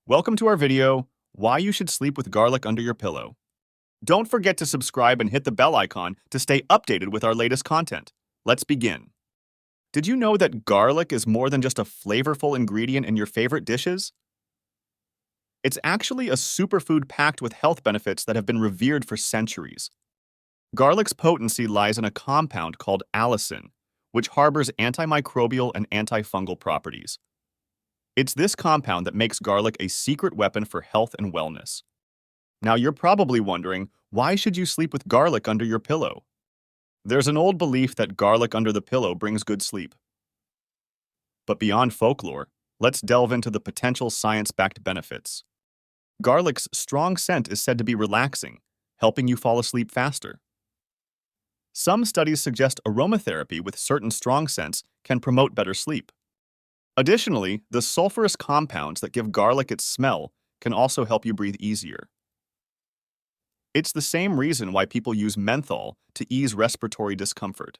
Welcome to our video, Why You Should Sleep with Garlic Under Your Pillow. Don't forget to subscribe and hit the bell icon to stay updated with our latest content. Let's begin. Did you know that garlic is more than just a flavorful ingredient in your favorite dishes? It's actually a superfood packed with health benefits that have been revered for centuries. Garlic's potency lies in a compound called allicin, which harbors antimicrobial and antifungal properties. It's this compound that makes garlic a secret weapon for health and wellness. Now you're probably wondering, why should you sleep with garlic under your pillow? There's an old belief that garlic under the pillow brings good sleep. But beyond folklore, let's delve into the potential science-backed benefits. Garlic's strong scent is said to be relaxing, helping you fall asleep faster. Some studies suggest aromatherapy with certain strong scents can promote better sleep. Additionally, the sulfurous compounds that give garlic its smell can also help you breathe easier. It's the same reason why people use menthol to ease respiratory discomfort.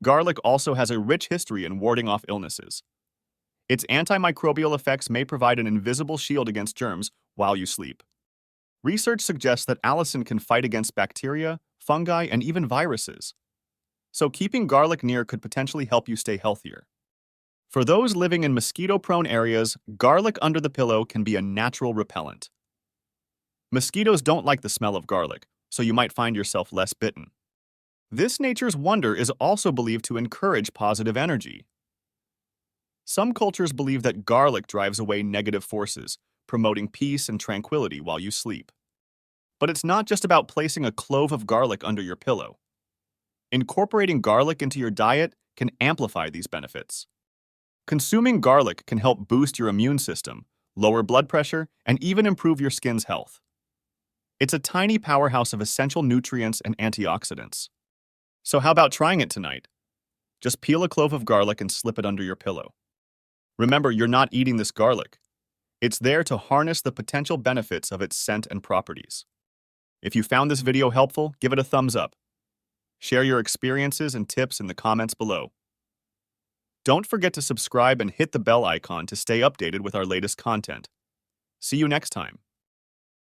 Garlic also has a rich history in warding off illnesses. Its antimicrobial effects may provide an invisible shield against germs while you sleep. Research suggests that allicin can fight against bacteria, fungi, and even viruses. So keeping garlic near could potentially help you stay healthier. For those living in mosquito-prone areas, garlic under the pillow can be a natural repellent. Mosquitoes don't like the smell of garlic, so you might find yourself less bitten. This nature's wonder is also believed to encourage positive energy. Some cultures believe that garlic drives away negative forces, promoting peace and tranquility while you sleep. But it's not just about placing a clove of garlic under your pillow. Incorporating garlic into your diet can amplify these benefits. Consuming garlic can help boost your immune system, lower blood pressure, and even improve your skin's health. It's a tiny powerhouse of essential nutrients and antioxidants. So how about trying it tonight? Just peel a clove of garlic and slip it under your pillow. Remember, you're not eating this garlic. It's there to harness the potential benefits of its scent and properties. If you found this video helpful, give it a thumbs up. Share your experiences and tips in the comments below. Don't forget to subscribe and hit the bell icon to stay updated with our latest content. See you next time.